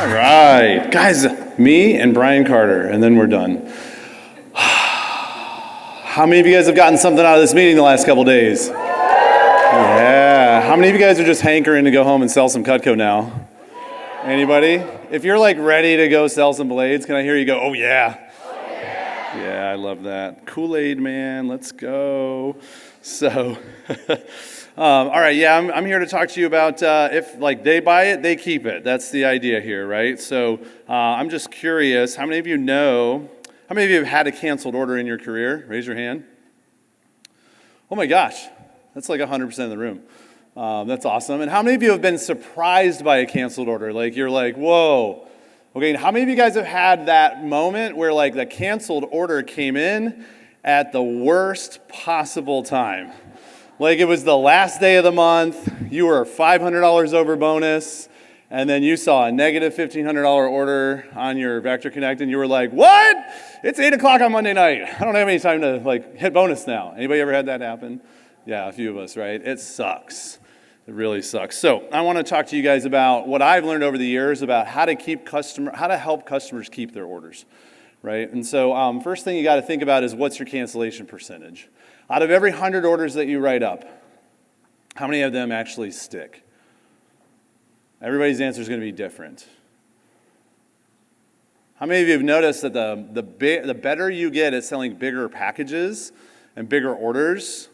All right, guys, me and Brian Carter, and then we're done. How many of you guys have gotten something out of this meeting the last couple days? Yeah. How many of you guys are just hankering to go home and sell some Cutco now? Anybody? If you're like ready to go sell some blades, can I hear you go, oh yeah? Yeah, I love that. Kool-Aid man, let's go. So, all right, yeah, I'm here to talk to you about if like they buy it, they keep it. That's the idea here, right? So I'm just curious, how many of you have had a canceled order in your career? Raise your hand. Oh my gosh, that's like 100% of the room. That's awesome. And how many of you have been surprised by a canceled order? Like you're like, whoa. Okay, and how many of you guys have had that moment where like the canceled order came in at the worst possible time? Like it was the last day of the month, you were $500 over bonus, and then you saw a negative $1,500 order on your Vector Connect, and you were like, what? It's 8 o'clock on Monday night. I don't have any time to like hit bonus now. Anybody ever had that happen? Yeah, a few of us, right? It sucks. It really sucks. So I want to talk to you guys about what I've learned over the years about how to help customers keep their orders, right? And so first thing you got to think about is what's your cancellation percentage? Out of every 100 orders that you write up, how many of them actually stick? Everybody's answer is going to be different. How many of you have noticed that the better you get at selling bigger packages and bigger orders,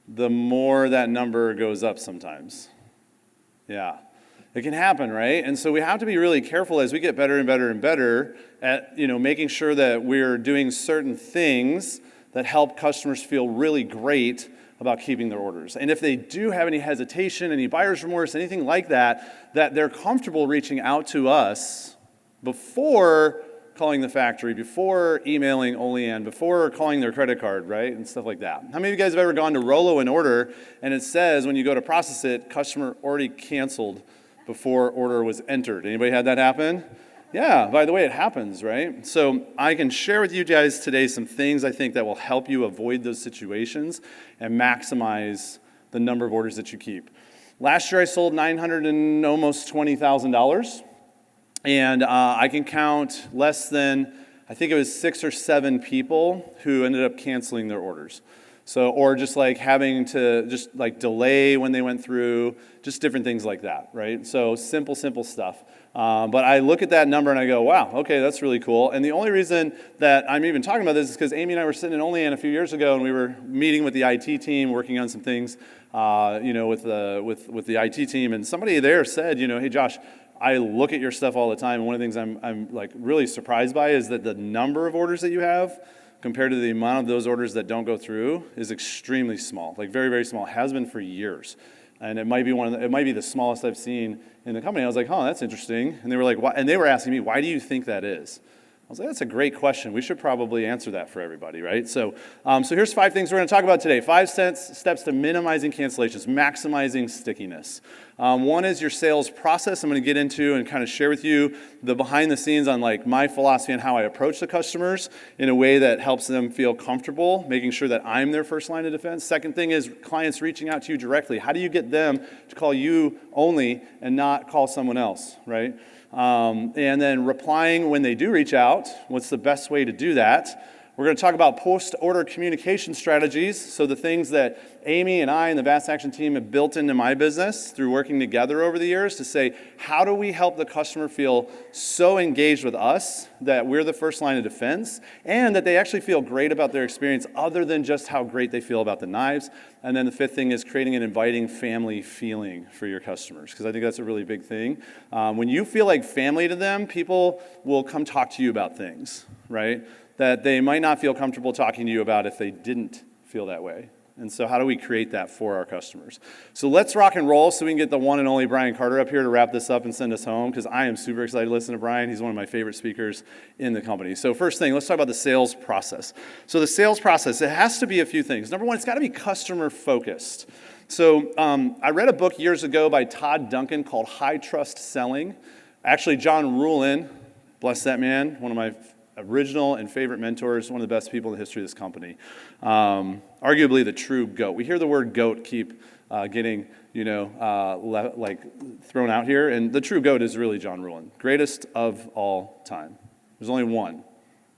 the more that number goes up sometimes? Yeah, it can happen, right? And so we have to be really careful as we get better and better and better at making sure that we're doing certain things that help customers feel really great about keeping their orders. And if they do have any hesitation, any buyer's remorse, anything like that, that they're comfortable reaching out to us before calling the factory, before emailing Olean, before calling their credit card, right? And stuff like that. How many of you guys have ever gone to Rollo an order and it says when you go to process it, customer already canceled before order was entered? Anybody had that happen? Yeah, by the way, it happens, right? So I can share with you guys today some things I think that will help you avoid those situations and maximize the number of orders that you keep. Last year I sold $920,000, and I can count less than, I think it was 6 or 7 people who ended up canceling their orders. So, or just like having to just like delay when they went through, just different things like that, right? So simple stuff. But I look at that number and I go, wow, okay, that's really cool. And the only reason that I'm even talking about this is because Amy and I were sitting in Olean a few years ago and we were meeting with the IT team, working on some things, with the IT team. And somebody there said, hey, Josh, I look at your stuff all the time. And one of the things I'm like really surprised by is that the number of orders that you have compared to the amount of those orders that don't go through is extremely small, like very, very small. It has been for years. And it might be the smallest I've seen in the company. I was like, oh, that's interesting. And they were like, why? And they were asking me, why do you think that is? I was like, that's a great question. We should probably answer that for everybody, right? So here's 5 things we're going to talk about today. 5 steps to minimizing cancellations, maximizing stickiness. One is your sales process. I'm going to get into and kind of share with you the behind the scenes on like my philosophy and how I approach the customers in a way that helps them feel comfortable, making sure that I'm their first line of defense. Second thing is clients reaching out to you directly. How do you get them to call you only and not call someone else, right? And then replying when they do reach out. What's the best way to do that? We're going to talk about post-order communication strategies, so the things that Amy and I and the Vast Action team have built into my business through working together over the years to say, how do we help the customer feel so engaged with us that we're the first line of defense and that they actually feel great about their experience other than just how great they feel about the knives. And then the 5th thing is creating an inviting family feeling for your customers, because I think that's a really big thing. When you feel like family to them, people will come talk to you about things, right? That they might not feel comfortable talking to you about if they didn't feel that way. And so how do we create that for our customers? So let's rock and roll so we can get the one and only Brian Carter up here to wrap this up and send us home, because I am super excited to listen to Brian. He's one of my favorite speakers in the company. So first thing, let's talk about the sales process. So the sales process, it has to be a few things. Number one, it's got to be customer focused. So I read a book years ago by Todd Duncan called High Trust Selling. Actually, John Ruhlin, bless that man, one of my original and favorite mentors, one of the best people in the history of this company. Arguably the true GOAT. We hear the word GOAT keep getting, thrown out here, and the true GOAT is really John Ruhlin, greatest of all time. There's only one.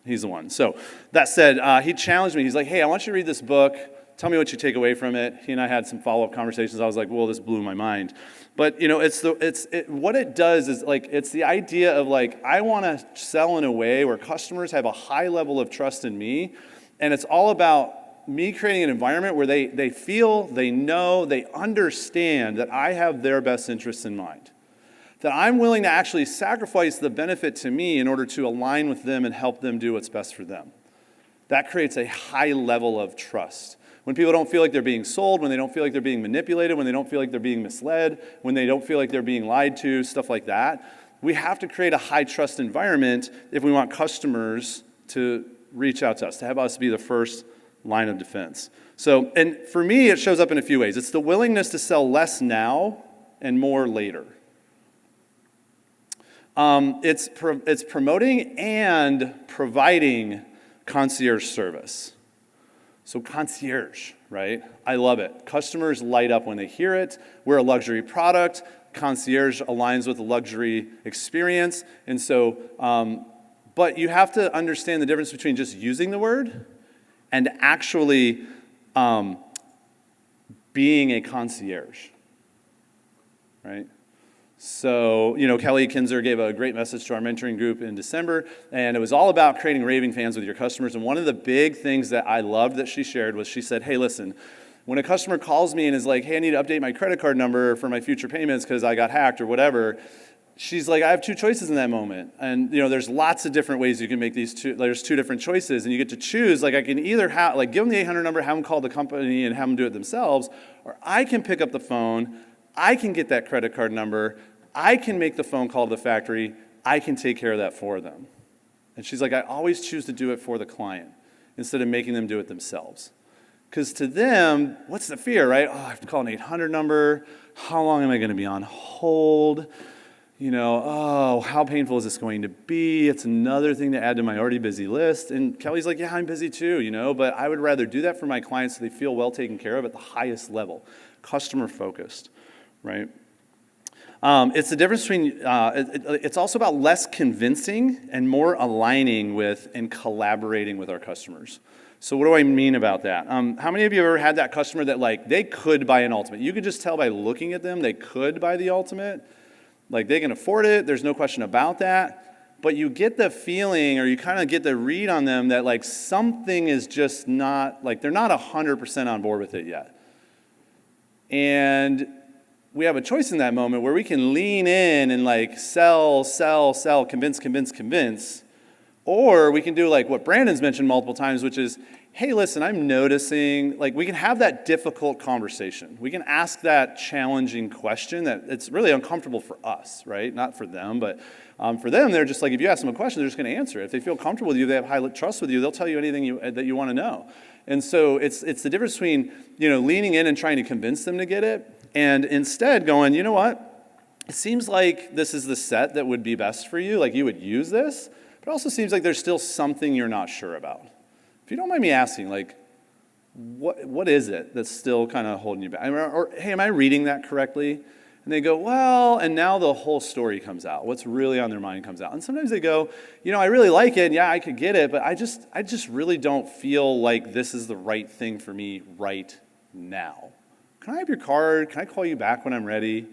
He's the one. So that said, he challenged me. He's like, hey, I want you to read this book. Tell me what you take away from it. He and I had some follow-up conversations. I was like, well, this blew my mind. But, what it does is, it's the idea of, I want to sell in a way where customers have a high level of trust in me, and it's all about me creating an environment where they feel, they know, they understand that I have their best interests in mind. That I'm willing to actually sacrifice the benefit to me in order to align with them and help them do what's best for them. That creates a high level of trust. When people don't feel like they're being sold, when they don't feel like they're being manipulated, when they don't feel like they're being misled, when they don't feel like they're being lied to, stuff like that, we have to create a high trust environment if we want customers to reach out to us, to have us be the first line of defense. So, and for me, it shows up in a few ways. It's the willingness to sell less now and more later. It's promoting and providing concierge service. So concierge, right? I love it. Customers light up when they hear it. We're a luxury product. Concierge aligns with the luxury experience. And so, but you have to understand the difference between just using the word and actually being a concierge, right? So, Kelly Kinzer gave a great message to our mentoring group in December, and it was all about creating raving fans with your customers. And one of the big things that I loved that she shared was she said, hey, listen, when a customer calls me and is like, hey, I need to update my credit card number for my future payments because I got hacked or whatever, she's like, I have two choices in that moment. And, there's lots of different ways you can make these two. There's two different choices, and you get to choose. I can either give them the 800 number, have them call the company and have them do it themselves, or I can pick up the phone, I can get that credit card number, I can make the phone call to the factory, I can take care of that for them. And she's like, I always choose to do it for the client instead of making them do it themselves. Because to them, what's the fear, right? Oh, I have to call an 800 number. How long am I going to be on hold? How painful is this going to be? It's another thing to add to my already busy list. And Kelly's like, yeah, I'm busy too, but I would rather do that for my clients so they feel well taken care of at the highest level, customer focused, right? It's the difference between, it's also about less convincing and more aligning with and collaborating with our customers. So what do I mean about that? How many of you have ever had that customer that they could buy an Ultimate? You could just tell by looking at them they could buy the Ultimate. They can afford it, there's no question about that. But you get the feeling, or you kind of get the read on them that something is just not, they're not 100% on board with it yet. And we have a choice in that moment where we can lean in and sell, convince. Or we can do what Brandon's mentioned multiple times, which is, hey, listen, I'm noticing, we can have that difficult conversation. We can ask that challenging question that it's really uncomfortable for us, right? Not for them, but for them, they're just if you ask them a question, they're just going to answer it. If they feel comfortable with you, they have high trust with you, they'll tell you anything that you want to know. And so it's the difference between, leaning in and trying to convince them to get it, and instead going, you know what? It seems like this is the set that would be best for you, you would use this, but it also seems like there's still something you're not sure about. If you don't mind me asking, what is it that's still kind of holding you back? Or, hey, am I reading that correctly? And they go, well, and now the whole story comes out. What's really on their mind comes out. And sometimes they go, I really like it, and yeah, I could get it, but I just really don't feel like this is the right thing for me right now. Can I have your card? Can I call you back when I'm ready?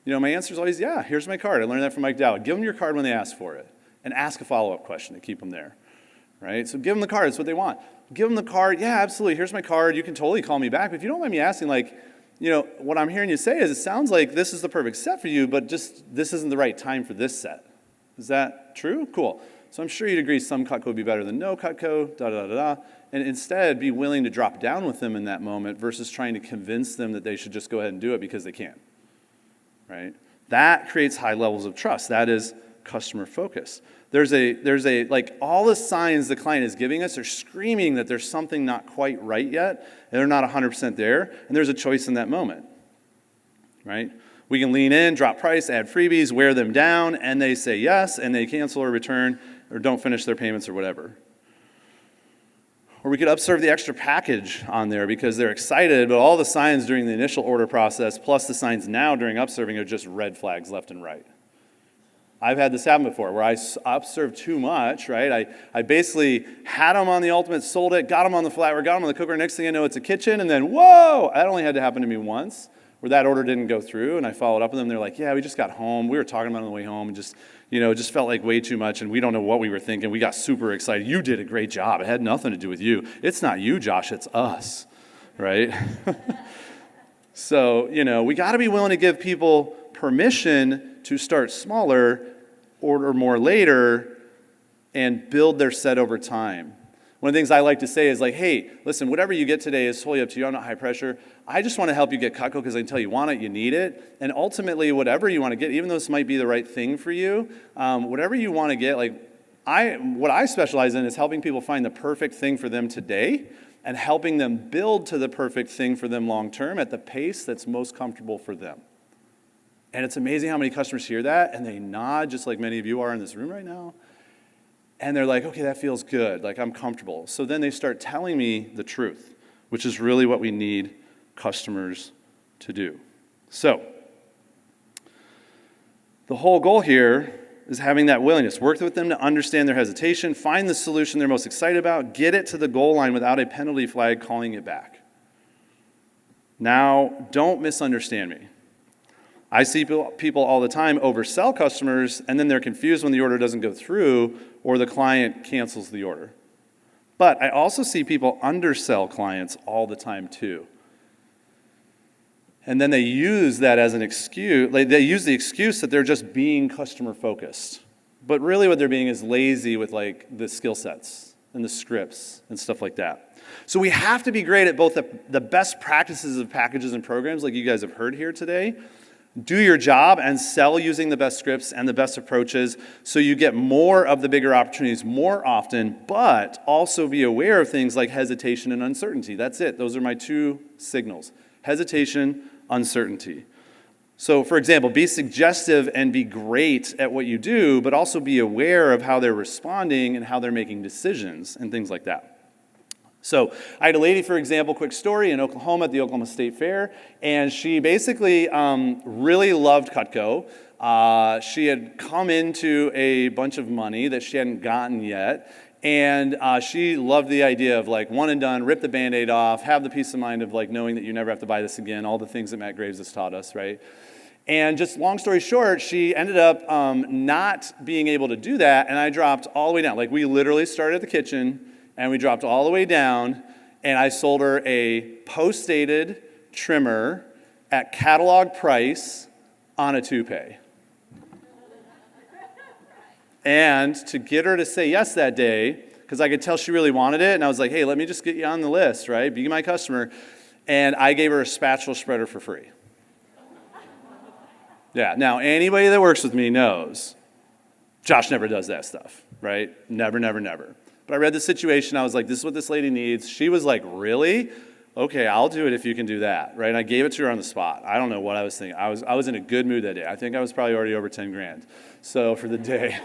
My answer is always, yeah, here's my card. I learned that from Mike Dowd. Give them your card when they ask for it, and ask a follow-up question to keep them there, right? So give them the card. That's what they want. Give them the card. Yeah, absolutely. Here's my card. You can totally call me back. But if you don't mind me asking, what I'm hearing you say is it sounds like this is the perfect set for you, but just this isn't the right time for this set. Is that true? Cool. So I'm sure you'd agree some Cutco would be better than no Cutco, and instead be willing to drop down with them in that moment versus trying to convince them that they should just go ahead and do it because they can, right? That creates high levels of trust. That is customer focus. There's all the signs the client is giving us are screaming that there's something not quite right yet, and they're not 100% there, and there's a choice in that moment, right? We can lean in, drop price, add freebies, wear them down, and they say yes, and they cancel or return, or don't finish their payments or whatever. Or we could upserve the extra package on there because they're excited, but all the signs during the initial order process plus the signs now during upserving are just red flags left and right. I've had this happen before where I upserved too much, right? I basically had them on the ultimate, sold it, got them on the flatware, got them on the cooker. Next thing I know, it's a kitchen, and then, whoa! That only had to happen to me once, where that order didn't go through, and I followed up with them. They're like, yeah, we just got home. We were talking about it on the way home, and just, it just felt like way too much, and we don't know what we were thinking. We got super excited. You did a great job. It had nothing to do with you. It's not you, Josh. It's us, right? So, we got to be willing to give people permission to start smaller, order more later, and build their set over time. One of the things I like to say is like, hey, listen, whatever you get today is totally up to you. I'm not high pressure. I just want to help you get Cutco because I can tell you want it, you need it. And ultimately, whatever you want to get, even though this might be the right thing for you, whatever you want to get, what I specialize in is helping people find the perfect thing for them today and helping them build to the perfect thing for them long term at the pace that's most comfortable for them. And it's amazing how many customers hear that and they nod just like many of you are in this room right now. And they're like, okay, that feels good, like I'm comfortable. So then they start telling me the truth, which is really what we need customers to do. So the whole goal here is having that willingness. Work with them to understand their hesitation, find the solution they're most excited about, get it to the goal line without a penalty flag calling it back. Now, don't misunderstand me. I see people all the time oversell customers, and then they're confused when the order doesn't go through or the client cancels the order. But I also see people undersell clients all the time too. And then they use that as an excuse. They use the excuse that they're just being customer focused. But really what they're being is lazy with the skill sets and the scripts and stuff like that. So we have to be great at both the best practices of packages and programs like you guys have heard here today. Do your job and sell using the best scripts and the best approaches so you get more of the bigger opportunities more often, but also be aware of things like hesitation and uncertainty. That's it. Those are my two signals. Hesitation, uncertainty. So, for example, be suggestive and be great at what you do, but also be aware of how they're responding and how they're making decisions and things like that. So I had a lady, for example, quick story, in Oklahoma at the Oklahoma State Fair, and she basically really loved Cutco. She had come into a bunch of money that she hadn't gotten yet, and she loved the idea of one and done, rip the Band-Aid off, have the peace of mind of knowing that you never have to buy this again, all the things that Matt Graves has taught us, right? And just long story short, she ended up not being able to do that, and I dropped all the way down. We literally started at the kitchen, and we dropped all the way down, and I sold her a post-dated trimmer at catalog price on a toupee. And to get her to say yes that day, because I could tell she really wanted it, and I was like, hey, let me just get you on the list, right? Be my customer. And I gave her a spatula spreader for free. Yeah, now anybody that works with me knows Josh never does that stuff, right? Never, never, never. But I read the situation, I was like, this is what this lady needs. She was like, really? Okay, I'll do it if you can do that, right? And I gave it to her on the spot. I don't know what I was thinking. I was in a good mood that day. I think I was probably already over 10 grand. So for the day.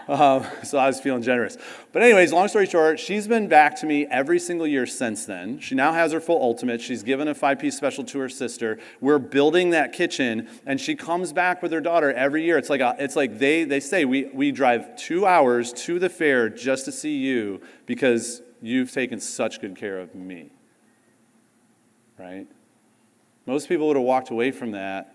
So I was feeling generous. But anyways, long story short, she's been back to me every single year since then. She now has her full ultimate. She's given a 5-piece special to her sister. We're building that kitchen, and she comes back with her daughter every year. It's like they say, we drive 2 hours to the fair just to see you because you've taken such good care of me. Right? Most people would have walked away from that,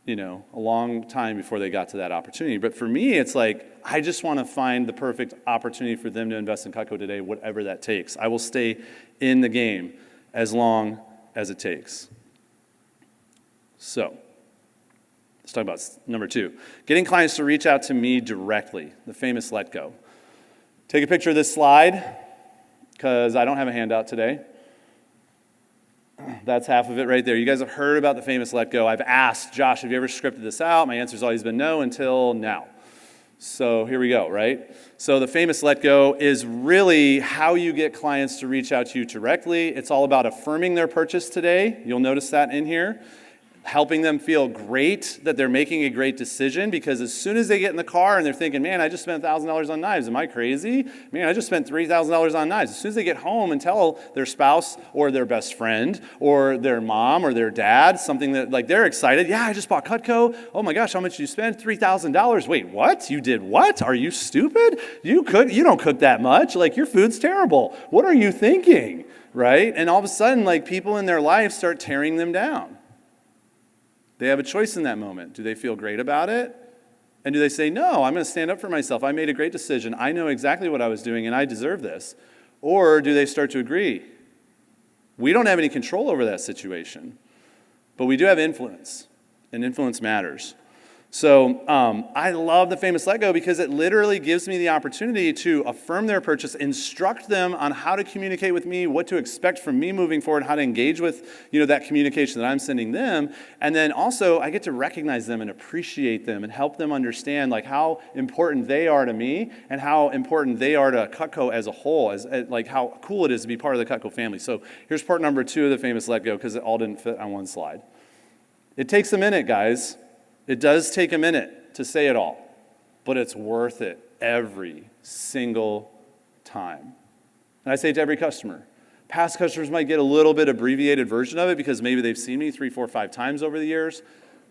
a long time before they got to that opportunity. But for me, it's I just want to find the perfect opportunity for them to invest in Cutco today, whatever that takes. I will stay in the game as long as it takes. So, let's talk about number 2. Getting clients to reach out to me directly, the famous let go. Take a picture of this slide, because I don't have a handout today. That's half of it right there. You guys have heard about the famous let go. I've asked, Josh, have you ever scripted this out? My answer's always been no until now. So here we go, right? So the famous let go is really how you get clients to reach out to you directly. It's all about affirming their purchase today. You'll notice that in here. helping them feel great that they're making a great decision, because as soon as they get in the car and they're thinking, man, I just spent $1,000 on knives. Am I crazy? Man, I just spent $3,000 on knives. As soon as they get home and tell their spouse or their best friend or their mom or their dad something that, like, they're excited. Yeah, I just bought Cutco. Oh my gosh, how much did you spend? $3,000. Wait, what? You did what? Are you stupid? You don't cook that much. Like, your food's terrible. What are you thinking? Right? And all of a sudden, like, people in their life start tearing them down. They have a choice in that moment. Do they feel great about it? And do they say, no, I'm going to stand up for myself. I made a great decision. I know exactly what I was doing, and I deserve this. Or do they start to agree? We don't have any control over that situation, but we do have influence, and influence matters. So I love the famous Let Go because it literally gives me the opportunity to affirm their purchase, instruct them on how to communicate with me, what to expect from me moving forward, how to engage with that communication that I'm sending them. And then also I get to recognize them and appreciate them and help them understand like how important they are to me and how important they are to Cutco as a whole, as like how cool it is to be part of the Cutco family. So here's part number 2 of the famous Let Go, because it all didn't fit on one slide. It takes a minute, guys. It does take a minute to say it all, but it's worth it every single time. And I say it to every customer. Past customers might get a little bit abbreviated version of it because maybe they've seen me 3, 4, 5 times over the years,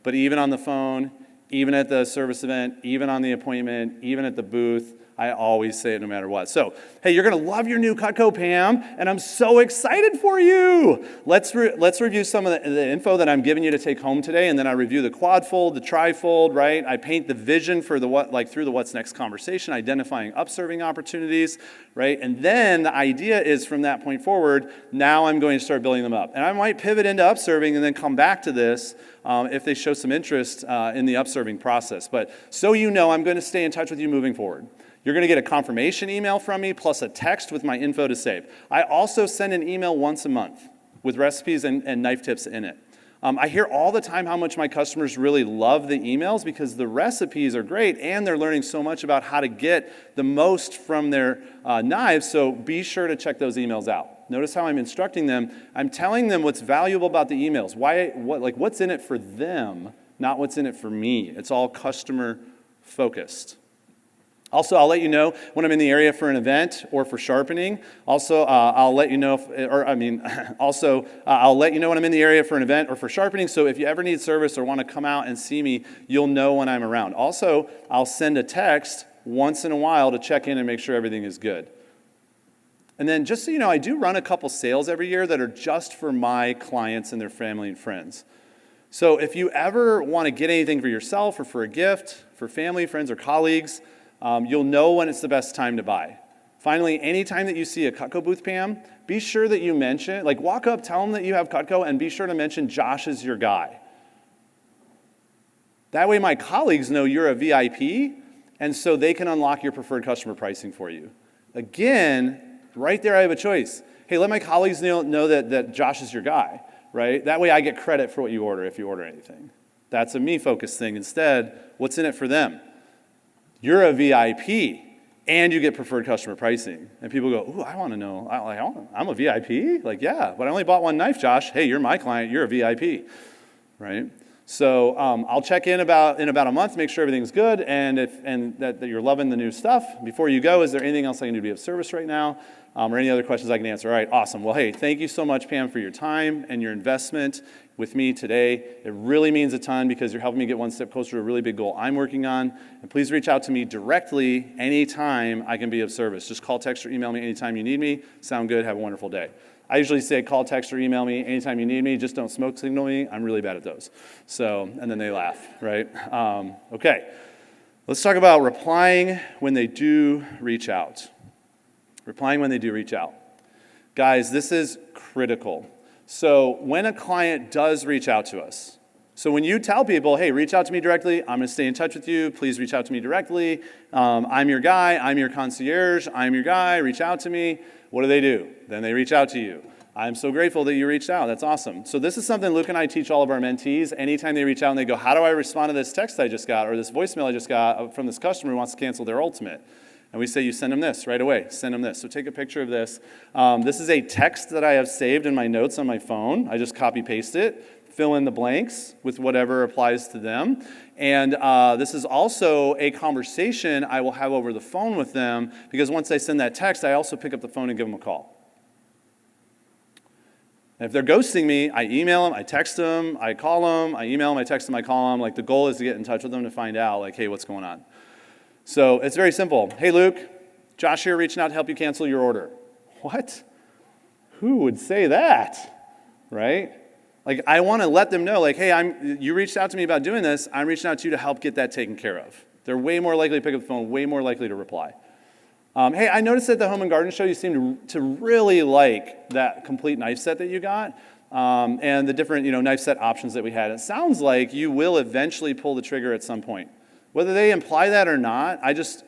but even on the phone, even at the service event, even on the appointment, even at the booth, I always say it no matter what. So, hey, you're going to love your new Cutco, Pam, and I'm so excited for you. Let's review some of the info that I'm giving you to take home today, and then I review the quad fold, the tri-fold, right? I paint the vision for the through the what's next conversation, identifying upserving opportunities, right? And then the idea is from that point forward, now I'm going to start building them up. And I might pivot into upserving and then come back to this if they show some interest in the upserving process. But so you know, I'm going to stay in touch with you moving forward. You're going to get a confirmation email from me plus a text with my info to save. I also send an email once a month with recipes and knife tips in it. I hear all the time how much my customers really love the emails because the recipes are great and they're learning so much about how to get the most from their knives, so be sure to check those emails out. Notice how I'm instructing them. I'm telling them what's valuable about the emails, what's in it for them, not what's in it for me. It's all customer focused. Also, I'll let you know when I'm in the area for an event or for sharpening. Also, I'll let you know I'll let you know when I'm in the area for an event or for sharpening. So if you ever need service or want to come out and see me, you'll know when I'm around. Also, I'll send a text once in a while to check in and make sure everything is good. And then just so you know, I do run a couple sales every year that are just for my clients and their family and friends. So if you ever want to get anything for yourself or for a gift, for family, friends, or colleagues, you'll know when it's the best time to buy. Finally, anytime that you see a Cutco booth, Pam, be sure that you mention, walk up, tell them that you have Cutco, and be sure to mention Josh is your guy. That way my colleagues know you're a VIP, and so they can unlock your preferred customer pricing for you. Again, right there I have a choice. Hey, let my colleagues know that Josh is your guy, right? That way I get credit for what you order if you order anything. That's a me-focused thing. Instead, what's in it for them? You're a VIP, and you get preferred customer pricing. And people go, ooh, I want to know. I'm a VIP? Yeah, but I only bought one knife, Josh. Hey, you're my client. You're a VIP, right? So I'll check in about a month, make sure everything's good, and that you're loving the new stuff. Before you go, is there anything else I can do to be of service right now? Or any other questions I can answer? All right, awesome. Well, hey, thank you so much, Pam, for your time and your investment with me today. It really means a ton because you're helping me get one step closer to a really big goal I'm working on. And please reach out to me directly anytime I can be of service. Just call, text, or email me anytime you need me. Sound good? Have a wonderful day. I usually say call, text, or email me anytime you need me. Just don't smoke signal me. I'm really bad at those. So, and then they laugh, right? Okay. Let's talk about replying when they do reach out. Replying when they do reach out. Guys, this is critical. So when a client does reach out to us, so when you tell people, hey, reach out to me directly, I'm going to stay in touch with you, please reach out to me directly, I'm your guy, I'm your concierge, I'm your guy, reach out to me, what do? Then they reach out to you. I'm so grateful that you reached out, that's awesome. So this is something Luke and I teach all of our mentees. Anytime they reach out and they go, how do I respond to this text I just got or this voicemail I just got from this customer who wants to cancel their ultimate? And we say, you send them this right away. Send them this. So take a picture of this. This is a text that I have saved in my notes on my phone. I just copy paste it. fill in the blanks with whatever applies to them. And this is also a conversation I will have over the phone with them, because once I send that text, I also pick up the phone and give them a call. And if they're ghosting me, I email them, I text them, I call them, I email them, I text them, I call them. Like, the goal is to get in touch with them to find out, like, hey, what's going on? So it's very simple. Hey, Luke, Josh here reaching out to help you cancel your order. What? Who would say that, right? Like, I want to let them know, like, hey, you reached out to me about doing this. I'm reaching out to you to help get that taken care of. They're way more likely to pick up the phone, way more likely to reply. Hey, I noticed at the Home and Garden Show you seem to really like that complete knife set that you got, and the different knife set options that we had. It sounds like you will eventually pull the trigger at some point. Whether they imply that or not, I just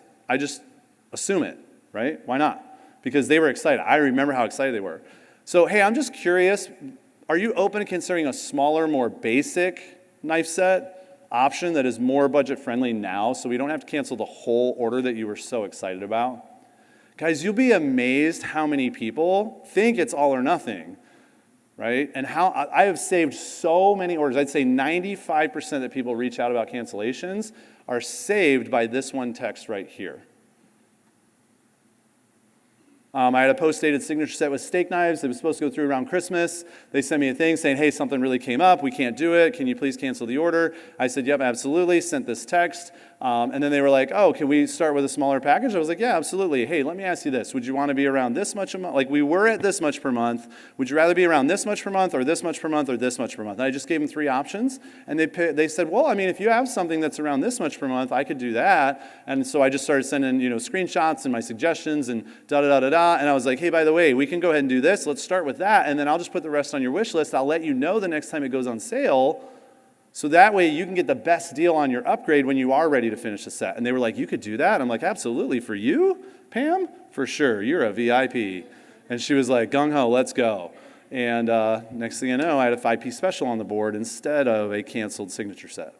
assume it, right? Why not? Because they were excited. I remember how excited they were. So, hey, I'm just curious, are you open to considering a smaller, more basic knife set option that is more budget friendly now, so we don't have to cancel the whole order that you were so excited about? Guys, you'll be amazed how many people think it's all or nothing, right? And how I have saved so many orders. I'd say 95% that people reach out about cancellations are saved by this one text right here. I had a post-dated signature set with steak knives. It was supposed to go through around Christmas. They sent me a thing saying, hey, something really came up. We can't do it. Can you please cancel the order? I said, yep, absolutely. Sent this text. And then they were like, oh, can we start with a smaller package? I was like, yeah, absolutely. Hey, let me ask you this. Would you want to be around this much a month? Like, we were at this much per month. Would you rather be around this much per month or this much per month or this much per month? And I just gave them 3 options. And they said, well, I mean, if you have something that's around this much per month, I could do that. And so I just started sending, screenshots and my suggestions and da-da-da-da-da. And I was like, hey, by the way, we can go ahead and do this. Let's start with that. And then I'll just put the rest on your wish list. I'll let you know the next time it goes on sale. So that way you can get the best deal on your upgrade when you are ready to finish the set. And they were like, you could do that? I'm like, absolutely. For you, Pam? For sure. You're a VIP. And she was like, gung-ho, let's go. And next thing I know, I had a 5-piece special on the board instead of a canceled signature set.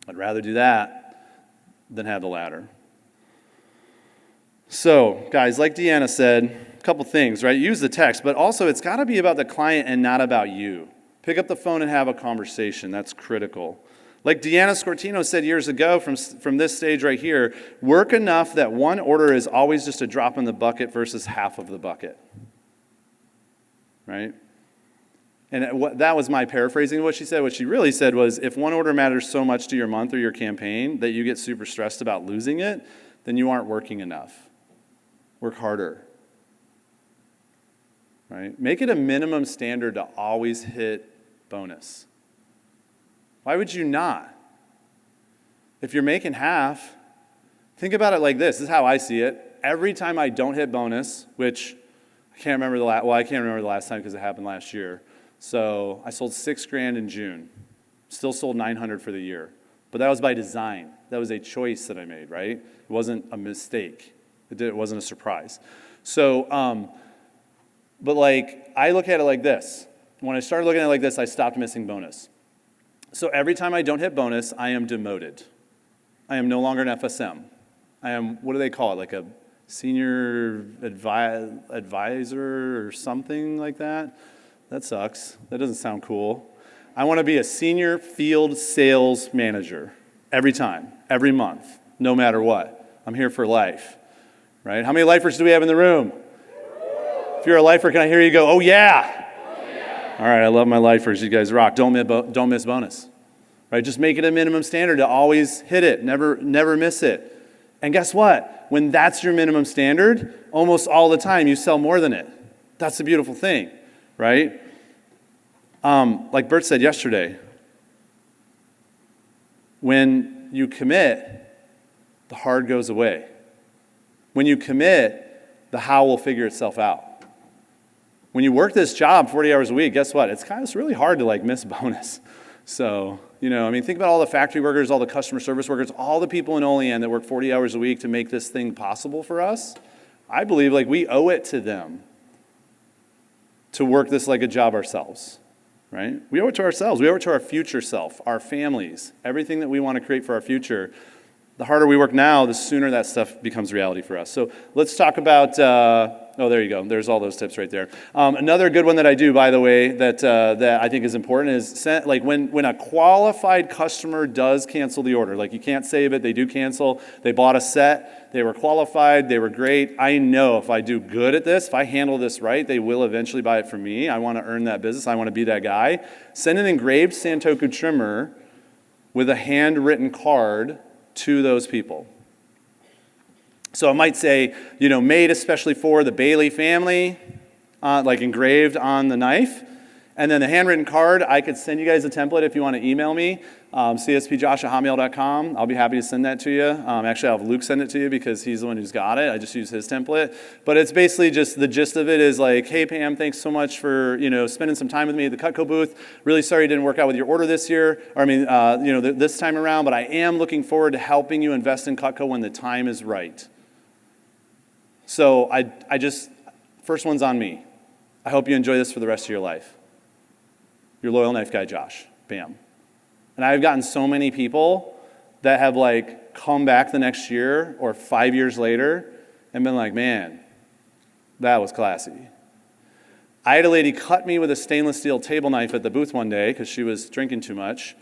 I'd rather do that than have the latter. So, guys, like Deanna said, a couple things, right? Use the text, but also it's got to be about the client and not about you. Pick up the phone and have a conversation. That's critical. Like Deanna Scortino said years ago from this stage right here, work enough that one order is always just a drop in the bucket versus half of the bucket. Right? And that was my paraphrasing of what she said. What she really said was, if one order matters so much to your month or your campaign that you get super stressed about losing it, then you aren't working enough. Work harder. Right? Make it a minimum standard to always hit bonus. Why would you not? If you're making half, think about it like this. This is how I see it. Every time I don't hit bonus, which I can't remember the last time because it happened last year. So I sold $6,000 in June. Still sold $900 for the year. But that was by design. That was a choice that I made, right? It wasn't a mistake. It wasn't a surprise. So, but like, I look at it like this. When I started looking at it like this, I stopped missing bonus. So every time I don't hit bonus, I am demoted. I am no longer an FSM. I am, what do they call it, like a senior advisor or something like that? That sucks. That doesn't sound cool. I want to be a senior field sales manager every time, every month, no matter what. I'm here for life, right? How many lifers do we have in the room? If you're a lifer, can I hear you go, oh yeah? All right, I love my lifers. You guys rock. Don't miss bonus. Right? Just make it a minimum standard to always hit it. Never miss it. And guess what? When that's your minimum standard, almost all the time you sell more than it. That's the beautiful thing, right? Like Bert said yesterday, when you commit, the hard goes away. When you commit, the how will figure itself out. When you work this job 40 hours a week, guess what? It's really hard to miss bonus. So, think about all the factory workers, all the customer service workers, all the people in Olean that work 40 hours a week to make this thing possible for us. I believe we owe it to them to work this like a job ourselves, right? We owe it to ourselves. We owe it to our future self, our families, everything that we want to create for our future. The harder we work now, the sooner that stuff becomes reality for us. So let's talk about Oh, there you go. There's all those tips right there. Another good one that I do, by the way, that I think is important is like when a qualified customer does cancel the order, like you can't save it, they do cancel, they bought a set, they were qualified, they were great. I know if I do good at this, if I handle this right, they will eventually buy it from me. I want to earn that business. I want to be that guy. Send an engraved Santoku trimmer with a handwritten card to those people. So it might say, made especially for the Bailey family, like engraved on the knife. And then the handwritten card, I could send you guys a template if you want to email me, cspjosh@hotmail.com. I'll be happy to send that to you. Actually, I'll have Luke send it to you because he's the one who's got it. I just use his template. But it's basically just the gist of it is like, hey, Pam, thanks so much for spending some time with me at the Cutco booth. Really sorry it didn't work out with your order this year, or this time around, but I am looking forward to helping you invest in Cutco when the time is right. So I just, first one's on me. I hope you enjoy this for the rest of your life. Your loyal knife guy, Josh. Bam. And I've gotten so many people that have come back the next year or 5 years later and been like, man, that was classy. I had a lady cut me with a stainless steel table knife at the booth one day because she was drinking too much.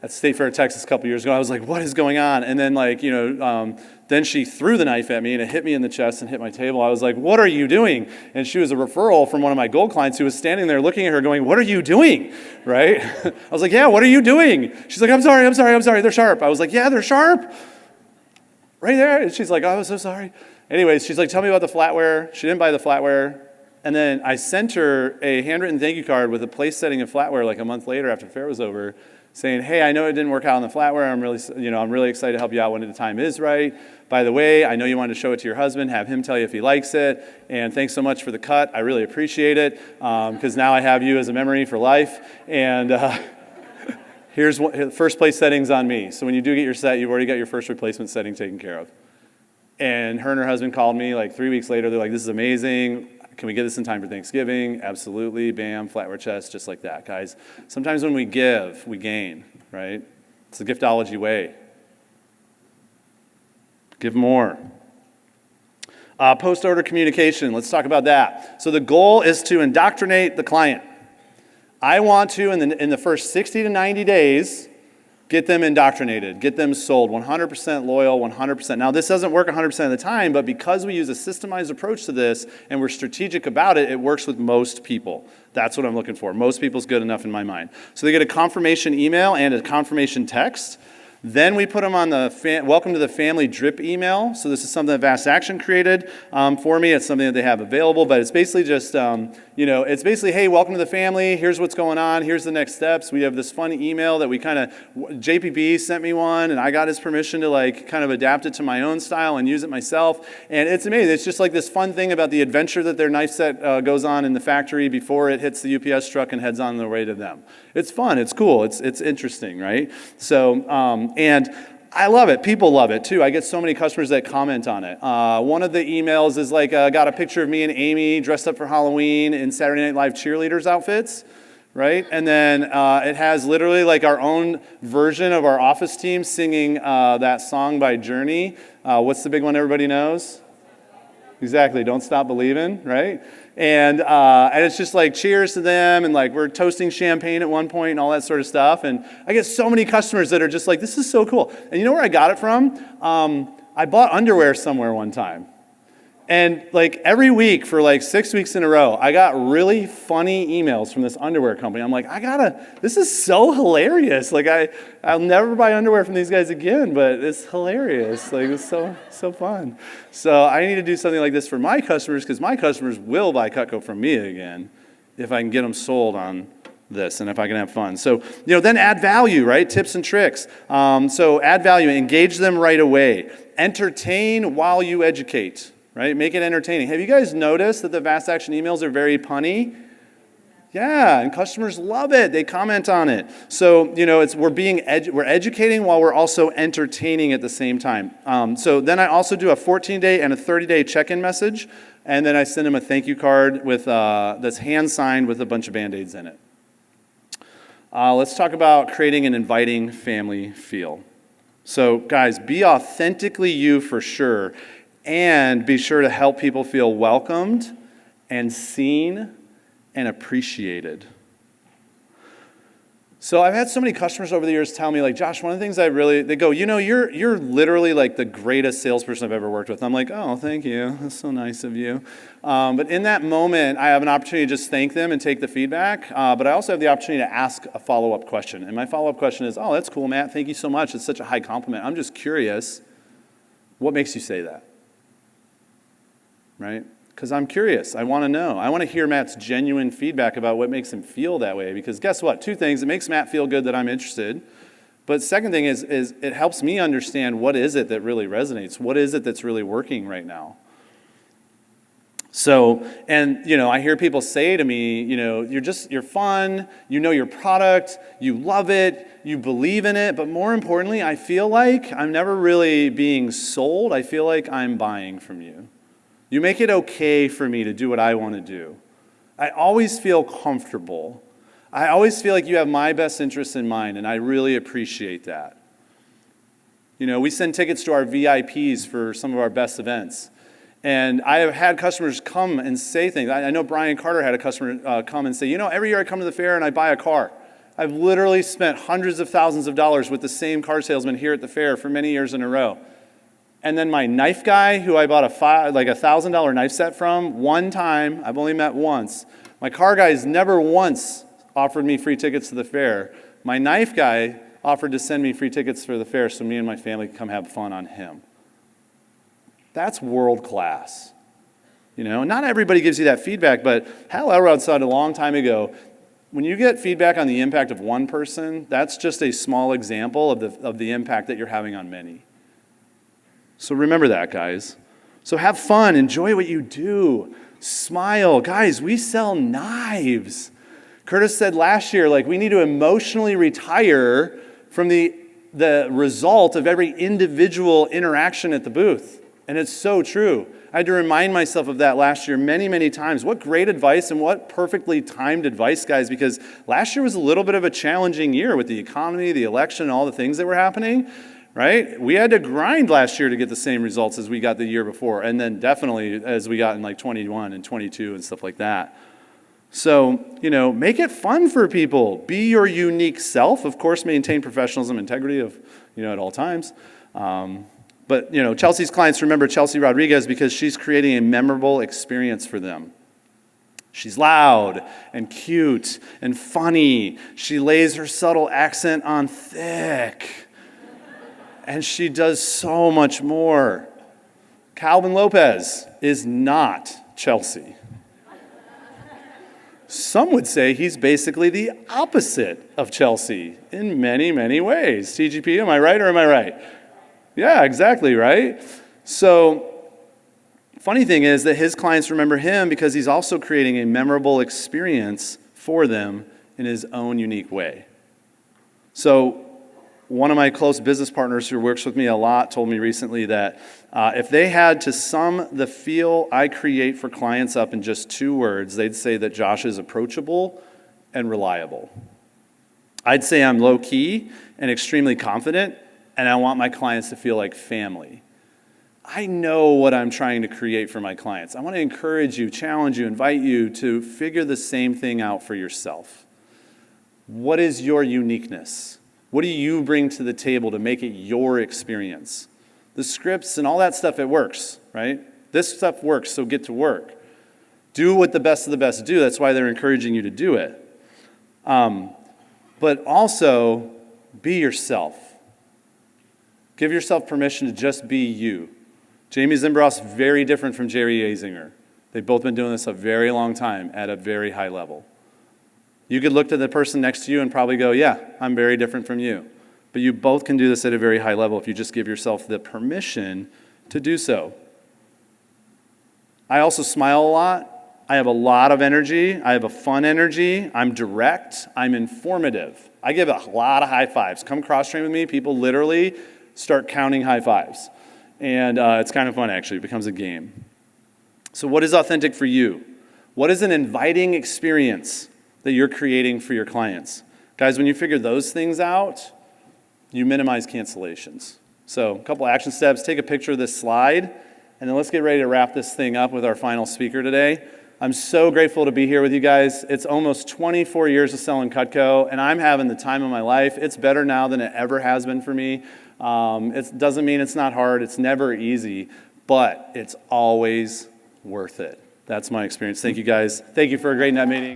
At State Fair, Texas, a couple years ago, I was like, what is going on? And then, then she threw the knife at me, and it hit me in the chest and hit my table. I was like, what are you doing? And she was a referral from one of my gold clients who was standing there looking at her going, what are you doing? Right? I was like, yeah, what are you doing? She's like, I'm sorry, they're sharp. I was like, yeah, they're sharp. Right there. And she's like, oh, I'm so sorry. Anyways, she's like, tell me about the flatware. She didn't buy the flatware. And then I sent her a handwritten thank you card with a place setting of flatware a month later after the fair was over, saying, hey, I know it didn't work out on the flatware. I'm really excited to help you out when the time is right. By the way, I know you wanted to show it to your husband, have him tell you if he likes it. And thanks so much for the cut. I really appreciate it because now I have you as a memory for life. And here's first place settings on me. So when you do get your set, you've already got your first replacement setting taken care of. And her and her husband called me 3 weeks later. They're like, this is amazing. Can we get this in time for Thanksgiving? Absolutely. Bam, flatware chest, just like that, guys. Sometimes when we give, we gain, right? It's the giftology way. Give more. Post-order communication. Let's talk about that. So the goal is to indoctrinate the client. I want to, in the first 60 to 90 days, get them indoctrinated, get them sold, 100% loyal, 100%. Now, this doesn't work 100% of the time, but because we use a systemized approach to this and we're strategic about it, it works with most people. That's what I'm looking for. Most people's good enough in my mind. So they get a confirmation email and a confirmation text. Then we put them on the welcome to the family drip email. So this is something that Vast Action created for me. It's something that they have available, but it's basically just, it's basically, hey, welcome to the family. Here's what's going on. Here's the next steps. We have this fun email that we JPB sent me one, and I got his permission to kind of adapt it to my own style and use it myself. And it's amazing. It's just this fun thing about the adventure that their knife set goes on in the factory before it hits the UPS truck and heads on the way to them. It's fun. It's cool. It's interesting, right? So, and I love it. People love it too. I get so many customers that comment on it. One of the emails is got a picture of me and Amy dressed up for Halloween in Saturday Night Live cheerleaders outfits, right? And then it has literally our own version of our office team singing that song by Journey. What's the big one everybody knows? Exactly. Don't Stop Believing, right? And it's just cheers to them, and we're toasting champagne at one point and all that sort of stuff. And I get so many customers that are just this is so cool. And you know where I got it from? I bought underwear somewhere one time. And every week for 6 weeks in a row, I got really funny emails from this underwear company. I'm like, this is so hilarious. I'll never buy underwear from these guys again, but it's hilarious. It's so fun. So I need to do something like this for my customers because my customers will buy Cutco from me again if I can get them sold on this and if I can have fun. So, then add value, right? Tips and tricks. So add value, engage them right away. Entertain while you educate. Right? Make it entertaining. Have you guys noticed that the Vast Action emails are very punny? Yeah, and customers love it. They comment on it. So, we're educating while we're also entertaining at the same time. So then I also do a 14-day and a 30-day check-in message, and then I send them a thank you card with that's hand-signed with a bunch of Band-Aids in it. Let's talk about creating an inviting family feel. So, guys, be authentically you for sure. and be sure to help people feel welcomed and seen and appreciated. So I've had so many customers over the years tell me, like, Josh, one of the things they go, you're literally like the greatest salesperson I've ever worked with. And I'm like, oh, thank you. That's so nice of you. But in that moment, I have an opportunity to just thank them and take the feedback. But I also have the opportunity to ask a follow-up question. And my follow-up question is, oh, that's cool, Matt. Thank you so much. It's such a high compliment. I'm just curious, what makes you say that? Right? Because I'm curious. I want to know. I want to hear Matt's genuine feedback about what makes him feel that way. Because guess what? Two things. It makes Matt feel good that I'm interested. But second thing is it helps me understand what is it that really resonates. What is it that's really working right now? So, and, I hear people say to me, you're fun, you know your product, you love it, you believe in it. But more importantly, I feel like I'm never really being sold. I feel like I'm buying from you. You make it okay for me to do what I want to do. I always feel comfortable. I always feel like you have my best interests in mind, and I really appreciate that. We send tickets to our VIPs for some of our best events. And I have had customers come and say things. I know Brian Carter had a customer come and say, every year I come to the fair and I buy a car. I've literally spent hundreds of thousands of dollars with the same car salesman here at the fair for many years in a row. And then my knife guy, who I bought a $1,000 knife set from, one time, I've only met once. My car guy's never once offered me free tickets to the fair. My knife guy offered to send me free tickets for the fair so me and my family could come have fun on him. That's world class. Not everybody gives you that feedback, but Hal Elrod said a long time ago, when you get feedback on the impact of one person, that's just a small example of the impact that you're having on many. So remember that, guys. So have fun. Enjoy what you do. Smile. Guys, we sell knives. Curtis said last year, we need to emotionally retire from the result of every individual interaction at the booth. And it's so true. I had to remind myself of that last year many, many times. What great advice and what perfectly timed advice, guys, because last year was a little bit of a challenging year with the economy, the election, and all the things that were happening. Right? We had to grind last year to get the same results as we got the year before, and then definitely as we got in 21 and 22 and stuff like that. So, make it fun for people. Be your unique self. Of course, maintain professionalism, integrity at all times. But, Chelsea's clients remember Chelsea Rodriguez because she's creating a memorable experience for them. She's loud and cute and funny. She lays her subtle accent on thick. And she does so much more. Calvin Lopez is not Chelsea. Some would say he's basically the opposite of Chelsea in many, many ways. TGP, am I right or am I right? Yeah, exactly, right? So, funny thing is that his clients remember him because he's also creating a memorable experience for them in his own unique way. So, one of my close business partners who works with me a lot told me recently that if they had to sum the feel I create for clients up in just 2 words, they'd say that Josh is approachable and reliable. I'd say I'm low-key and extremely confident, and I want my clients to feel like family. I know what I'm trying to create for my clients. I want to encourage you, challenge you, invite you to figure the same thing out for yourself. What is your uniqueness? What do you bring to the table to make it your experience? The scripts and all that stuff, it works, right? This stuff works, so get to work. Do what the best of the best do. That's why they're encouraging you to do it. But also, be yourself. Give yourself permission to just be you. Jamie Zimbros, very different from Jerry Azinger. They've both been doing this a very long time at a very high level. You could look to the person next to you and probably go, yeah, I'm very different from you. But you both can do this at a very high level if you just give yourself the permission to do so. I also smile a lot. I have a lot of energy. I have a fun energy. I'm direct. I'm informative. I give a lot of high fives. Come cross-train with me. People literally start counting high fives. And it's kind of fun, actually. It becomes a game. So what is authentic for you? What is an inviting experience that you're creating for your clients? Guys, when you figure those things out, you minimize cancellations. So a couple action steps. Take a picture of this slide and then let's get ready to wrap this thing up with our final speaker today. I'm so grateful to be here with you guys. It's almost 24 years of selling Cutco, and I'm having the time of my life. It's better now than it ever has been for me. It doesn't mean it's not hard. It's never easy, but it's always worth it. That's my experience. Thank you, guys. Thank you for a great net meeting.